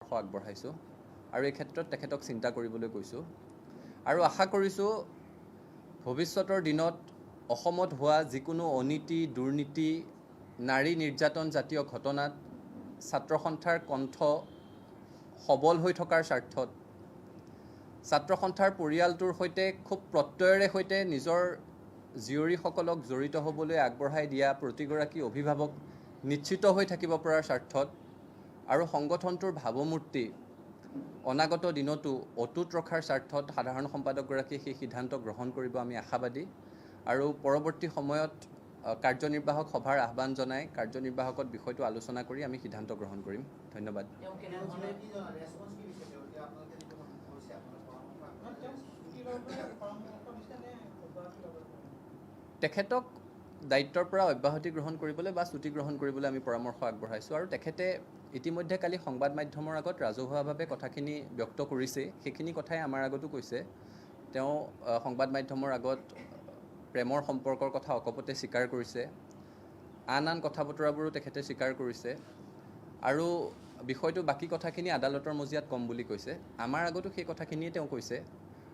আগবঢ়াইছোঁ আৰু এই ক্ষেত্ৰত তেখেতক চিন্তা কৰিবলৈ কৈছোঁ আৰু আশা কৰিছোঁ ভৱিষ্যতৰ দিনত অসমত হোৱা যিকোনো অনীতি দুৰ্নীতি নাৰী নিৰ্যাতন জাতীয় ঘটনাত ছাত্ৰ সন্থাৰ কণ্ঠ সবল হৈ থকাৰ স্বাৰ্থত ছাত্ৰ সন্থাৰ পৰিয়ালটোৰ সৈতে খুব প্ৰত্যয়েৰে সৈতে নিজৰ জীয়ৰীসকলক জড়িত হ'বলৈ আগবঢ়াই দিয়া প্ৰতিগৰাকী অভিভাৱক নিশ্চিত হৈ থাকিব পৰাৰ স্বাৰ্থত আৰু সংগঠনটোৰ ভাৱমূৰ্তি অনাগত দিনতো অটুট ৰখাৰ স্বাৰ্থত সাধাৰণ সম্পাদকগৰাকীয়ে সেই সিদ্ধান্ত গ্ৰহণ কৰিব আমি আশাবাদী আৰু পৰৱৰ্তী সময়ত কাৰ্যনিৰ্বাহক সভাৰ আহ্বান জনাই কাৰ্যনিৰ্বাহকত বিষয়টো আলোচনা কৰি আমি সিদ্ধান্ত গ্ৰহণ কৰিম ধন্যবাদ তেখেতক দায়িত্বৰ পৰা অব্যাহতি গ্ৰহণ কৰিবলৈ বা ছুটি গ্ৰহণ কৰিবলৈ আমি পৰামৰ্শ আগবঢ়াইছোঁ আৰু তেখেতে ইতিমধ্যে কালি সংবাদ মাধ্যমৰ আগত ৰাজহুৱাভাৱে কথাখিনি ব্যক্ত কৰিছে সেইখিনি কথাই আমাৰ আগতো কৈছে তেওঁ সংবাদ মাধ্যমৰ আগত প্ৰেমৰ সম্পৰ্কৰ কথা অকপতে স্বীকাৰ কৰিছে আন কথা বতৰাবোৰো তেখেতে স্বীকাৰ কৰিছে আৰু বিষয়টো বাকী কথাখিনি আদালতৰ মজিয়াত কম বুলি কৈছে আমাৰ আগতো সেই কথাখিনিয়ে তেওঁ কৈছে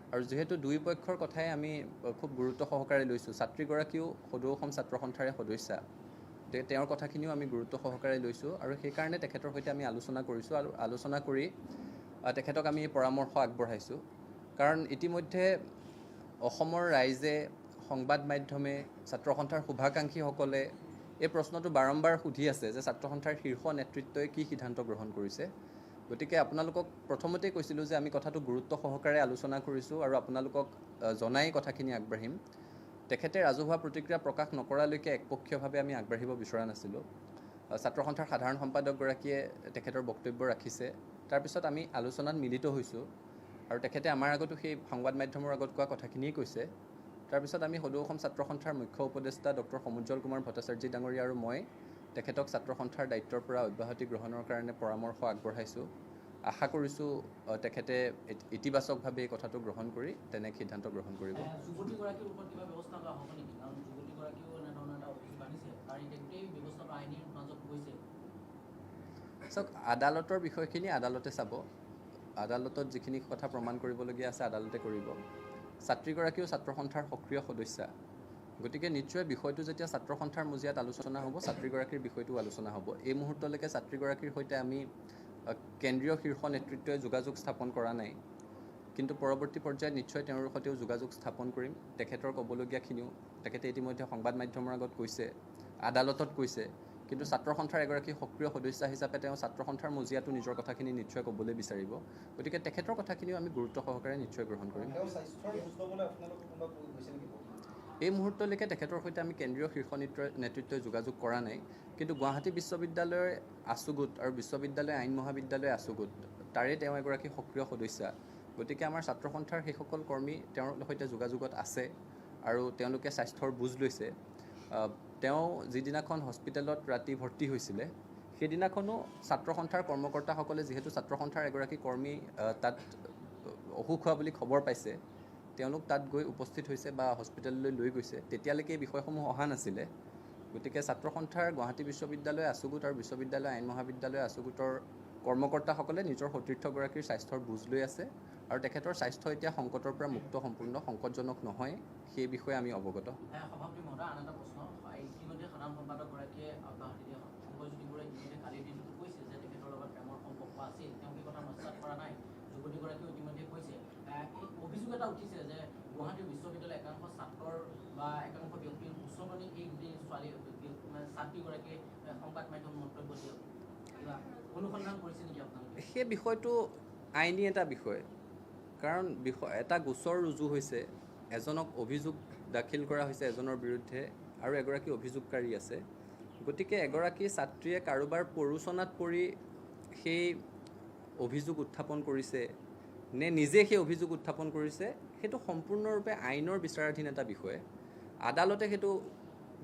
আৰু যেহেতু দুই পক্ষৰ কথাই আমি খুব গুৰুত্ব সহকাৰে লৈছোঁ ছাত্ৰীগৰাকীও সদৌ অসম ছাত্ৰ সন্থাৰে সদস্যা তেওঁৰ কথাখিনিও আমি গুৰুত্ব সহকাৰে লৈছোঁ আৰু সেইকাৰণে তেখেতৰ সৈতে আমি আলোচনা কৰিছোঁ আৰু আলোচনা কৰি তেখেতক আমি পৰামৰ্শ আগবঢ়াইছোঁ কাৰণ ইতিমধ্যে অসমৰ ৰাইজে সংবাদ মাধ্যমে ছাত্ৰ সন্থাৰ শুভাকাংক্ষীসকলে এই প্ৰশ্নটো বাৰম্বাৰ সুধি আছে যে ছাত্ৰ সন্থাৰ শীৰ্ষ নেতৃত্বই কি সিদ্ধান্ত গ্ৰহণ কৰিছে গতিকে আপোনালোকক প্ৰথমতেই কৈছিলোঁ যে আমি কথাটো গুৰুত্ব সহকাৰে আলোচনা কৰিছোঁ আৰু আপোনালোকক জনাই কথাখিনি আগবাঢ়িম তেখেতে ৰাজহুৱা প্ৰতিক্ৰিয়া প্ৰকাশ নকৰালৈকে একপক্ষীয়ভাৱে আমি আগবাঢ়িব বিচৰা নাছিলোঁ ছাত্ৰ সন্থাৰ সাধাৰণ সম্পাদকগৰাকীয়ে তেখেতৰ বক্তব্য ৰাখিছে তাৰপিছত আমি আলোচনাত মিলিত হৈছোঁ আৰু তেখেতে আমাৰ আগতো সেই সংবাদ মাধ্যমৰ আগত কোৱা কথাখিনিয়ে কৈছে তাৰপিছত আমি সদৌ অসম ছাত্ৰ সন্থাৰ মুখ্য উপদেষ্টা ডক্টৰ সমুজ্জ্বল কুমাৰ ভট্টাচাৰ্য ডাঙৰীয়া আৰু মই তেখেতক ছাত্ৰ সন্থাৰ দায়িত্বৰ পৰা অব্যাহতি গ্ৰহণৰ কাৰণে পৰামৰ্শ আগবঢ়াইছোঁ আশা কৰিছোঁ তেখেতে ইতিবাচকভাৱে এই কথাটো গ্ৰহণ কৰি তেনে সিদ্ধান্ত গ্ৰহণ কৰিব চাওক আদালতৰ বিষয়খিনি আদালতে চাব আদালতত যিখিনি কথা প্ৰমাণ কৰিবলগীয়া আছে আদালতে কৰিব ছাত্ৰীগৰাকীও ছাত্ৰ সন্থাৰ সক্ৰিয় সদস্যা গতিকে নিশ্চয় বিষয়টো যেতিয়া ছাত্ৰ সন্থাৰ মজিয়াত আলোচনা হ'ব ছাত্ৰীগৰাকীৰ বিষয়টো আলোচনা হ'ব এই মুহূৰ্তলৈকে ছাত্ৰীগৰাকীৰ সৈতে আমি কেন্দ্ৰীয় শীৰ্ষ নেতৃত্বই যোগাযোগ স্থাপন কৰা নাই কিন্তু পৰৱৰ্তী পৰ্যায়ত নিশ্চয় তেওঁৰ সৈতেও যোগাযোগ স্থাপন কৰিম তেখেতৰ ক'বলগীয়াখিনিও তেখেতে ইতিমধ্যে সংবাদ মাধ্যমৰ আগত কৈছে আদালতত কৈছে কিন্তু ছাত্ৰ সন্থাৰ এগৰাকী সক্ৰিয় সদস্যা হিচাপে তেওঁ ছাত্ৰ সন্থাৰ মজিয়াটো নিজৰ কথাখিনি নিশ্চয় ক'বলৈ বিচাৰিব গতিকে তেখেতৰ কথাখিনিও আমি গুৰুত্ব সহকাৰে নিশ্চয় গ্ৰহণ কৰিম এই মুহূৰ্তলৈকে তেখেতৰ সৈতে আমি কেন্দ্ৰীয় শীৰ্ষ নেতৃত্বই যোগাযোগ কৰা নাই কিন্তু গুৱাহাটী বিশ্ববিদ্যালয়ৰ আছুগুট আৰু বিশ্ববিদ্যালয় আইন মহাবিদ্যালয় আছুগুট তাৰে তেওঁ এগৰাকী সক্ৰিয় সদস্যা গতিকে আমাৰ ছাত্ৰ সন্থাৰ সেইসকল কৰ্মী তেওঁৰ সৈতে যোগাযোগত আছে আৰু তেওঁলোকে স্বাস্থ্যৰ বুজ লৈছে তেওঁ যিদিনাখন হস্পিটেলত ৰাতি ভৰ্তি হৈছিলে সেইদিনাখনো ছাত্ৰ সন্থাৰ কৰ্মকৰ্তাসকলে যিহেতু ছাত্ৰ সন্থাৰ এগৰাকী কৰ্মী তাত অসুখ হোৱা বুলি খবৰ পাইছে তেওঁলোক তাত গৈ উপস্থিত হৈছে বা হস্পিটেললৈ লৈ গৈছে তেতিয়ালৈকে এই বিষয়সমূহ অহা নাছিলে গতিকে ছাত্ৰ সন্থাৰ গুৱাহাটী বিশ্ববিদ্যালয় আছুগুট আৰু বিশ্ববিদ্যালয় আইন মহাবিদ্যালয় আছুগুটৰ কৰ্মকৰ্তাসকলে নিজৰ সতীৰ্থগৰাকীৰ স্বাস্থ্যৰ বুজ লৈ আছে আৰু তেখেতৰ স্বাস্থ্য এতিয়া সংকটৰ পৰা মুক্ত সম্পূৰ্ণ সংকটজনক নহয় সেই বিষয়ে আমি অৱগত অভিযোগ এটা উঠিছে যে গুৱাহাটী বিশ্ববিদ্যালয়ৰ একাংশ ছাত্ৰৰ বা একাংশ ব্যক্তিৰ উচ্চকনি এই ছোৱালী ছাত্ৰীগৰাকীয়ে সংবাদ মাধ্যম মন্তব্য দিয়ে অনুসন্ধান কৰিছে নেকি আপোনালোকে সেই বিষয়টো আইনী এটা বিষয় কাৰণ এটা গোচৰ ৰুজু হৈছে এজনক অভিযোগ দাখিল কৰা হৈছে এজনৰ বিৰুদ্ধে আৰু এগৰাকী অভিযোগকাৰী আছে গতিকে এগৰাকী ছাত্ৰীয়ে কাৰোবাৰ প্ৰৰোচনাত পৰি সেই অভিযোগ উত্থাপন কৰিছে নে নিজে সেই অভিযোগ উত্থাপন কৰিছে সেইটো সম্পূৰ্ণৰূপে আইনৰ বিচাৰাধীন এটা বিষয় আদালতে সেইটো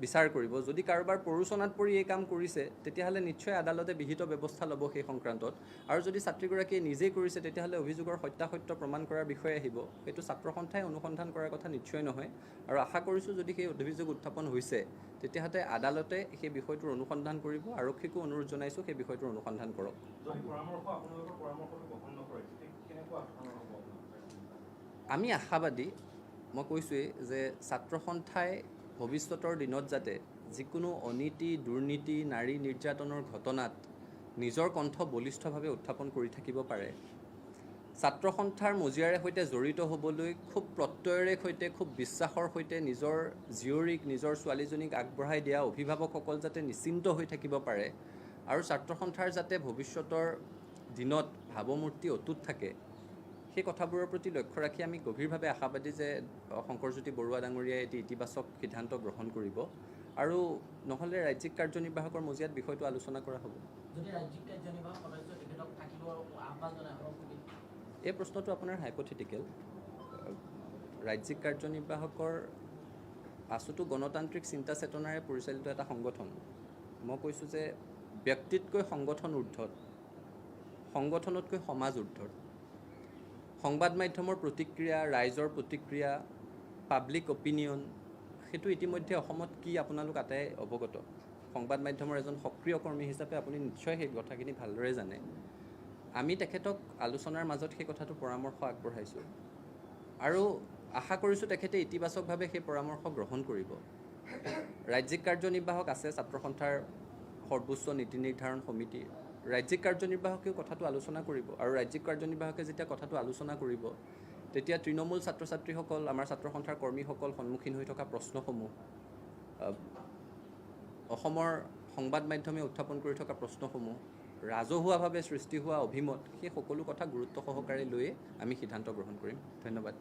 বিচাৰ কৰিব। যদি কাৰোবাৰ প্ৰৰোচনাত পৰি এই কাম কৰিছে তেতিয়াহ'লে নিশ্চয় আদালতে বিহিত ব্যৱস্থা ল'ব সেই সংক্ৰান্তত। আৰু যদি ছাত্ৰীগৰাকীয়ে নিজেই কৰিছে তেতিয়াহ'লে অভিযোগৰ সত্যাসত্য প্ৰমাণ কৰাৰ বিষয়ে আহিব। সেইটো ছাত্ৰ সন্থাই অনুসন্ধান কৰাৰ কথা নিশ্চয় নহয়। আৰু আশা কৰিছোঁ যদি সেই অভিযোগ উত্থাপন হৈছে তেতিয়াহ'লে আদালতে সেই বিষয়টোৰ অনুসন্ধান কৰিব। আৰক্ষীকো অনুৰোধ জনাইছোঁ সেই বিষয়টোৰ অনুসন্ধান কৰক। আমি আশাবাদী, মই কৈছোঁৱেই যে ছাত্ৰ সন্থাই ভৱিষ্যতৰ দিনত যাতে যিকোনো অনীতি, দুৰ্নীতি, নাৰী নিৰ্যাতনৰ ঘটনাত নিজৰ কণ্ঠ বলিষ্ঠভাৱে উত্থাপন কৰি থাকিব পাৰে। ছাত্ৰ সন্থাৰ মজিয়াৰে সৈতে জড়িত হ'বলৈ খুব প্ৰত্যয়েৰে সৈতে, খুব বিশ্বাসৰ সৈতে নিজৰ জীয়ৰীক, নিজৰ ছোৱালীজনীক আগবঢ়াই দিয়া অভিভাৱকসকল যাতে নিশ্চিন্ত হৈ থাকিব পাৰে আৰু ছাত্ৰ সন্থাৰ যাতে ভৱিষ্যতৰ দিনত ভাৱমূৰ্তি অটুট থাকে, সেই কথাবোৰৰ প্ৰতি লক্ষ্য ৰাখি আমি গভীৰভাৱে আশাবাদী যে শংকৰজ্যোতি বৰুৱা ডাঙৰীয়াই এটি ইতিবাচক সিদ্ধান্ত গ্ৰহণ কৰিব আৰু নহ'লে ৰাজ্যিক কাৰ্যনিৰ্বাহকৰ মজিয়াত বিষয়টো আলোচনা কৰা হ'ব। যদি ৰাজ্যিক কাৰ্যনিৰ্বাহক সদস্য তেখেতক থাকিব আহ্বান জনাই হ'ব। এই প্ৰশ্নটো আপোনাৰ হাইপথেটিকেল। ৰাজ্যিক কাৰ্যনিৰ্বাহকৰ আছুটো গণতান্ত্ৰিক চিন্তা চেতনাৰে পৰিচালিত এটা সংগঠন। মই কৈছোঁ যে ব্যক্তিতকৈ সংগঠন ঊৰ্ধত, সংগঠনতকৈ সমাজ ঊৰ্ধত। সংবাদ মাধ্যমৰ প্ৰতিক্ৰিয়া, ৰাইজৰ প্ৰতিক্ৰিয়া, পাব্লিক অপিনিয়ন, সেইটো ইতিমধ্যে অসমত কি আপোনালোক আটাই অৱগত। সংবাদ মাধ্যমৰ এজন সক্ৰিয় কৰ্মী হিচাপে আপুনি নিশ্চয় সেই কথাখিনি ভালদৰে জানে। আমি তেখেতক আলোচনাৰ মাজত সেই কথাটো পৰামৰ্শ আগবঢ়াইছোঁ আৰু আশা কৰিছোঁ তেখেতে ইতিবাচকভাৱে সেই পৰামৰ্শ গ্ৰহণ কৰিব। ৰাজ্যিক কাৰ্যনিৰ্বাহক আছে ছাত্ৰ সন্থাৰ সৰ্বোচ্চ নীতি নিৰ্ধাৰণ সমিতি। ৰাজ্যিক কাৰ্যনিৰ্বাহকেও কথাটো আলোচনা কৰিব আৰু ৰাজ্যিক কাৰ্যনিৰ্বাহকে যেতিয়া কথাটো আলোচনা কৰিব তেতিয়া তৃণমূল ছাত্ৰ ছাত্ৰীসকল, আমাৰ ছাত্ৰ সন্থাৰ কৰ্মীসকল সন্মুখীন হৈ থকা প্ৰশ্নসমূহ, অসমৰ সংবাদ মাধ্যমে উত্থাপন কৰি থকা প্ৰশ্নসমূহ, ৰাজহুৱাভাৱে সৃষ্টি হোৱা অভিমত, সেই সকলো কথা গুৰুত্ব সহকাৰে লৈয়ে আমি সিদ্ধান্ত গ্ৰহণ কৰিম। ধন্যবাদ।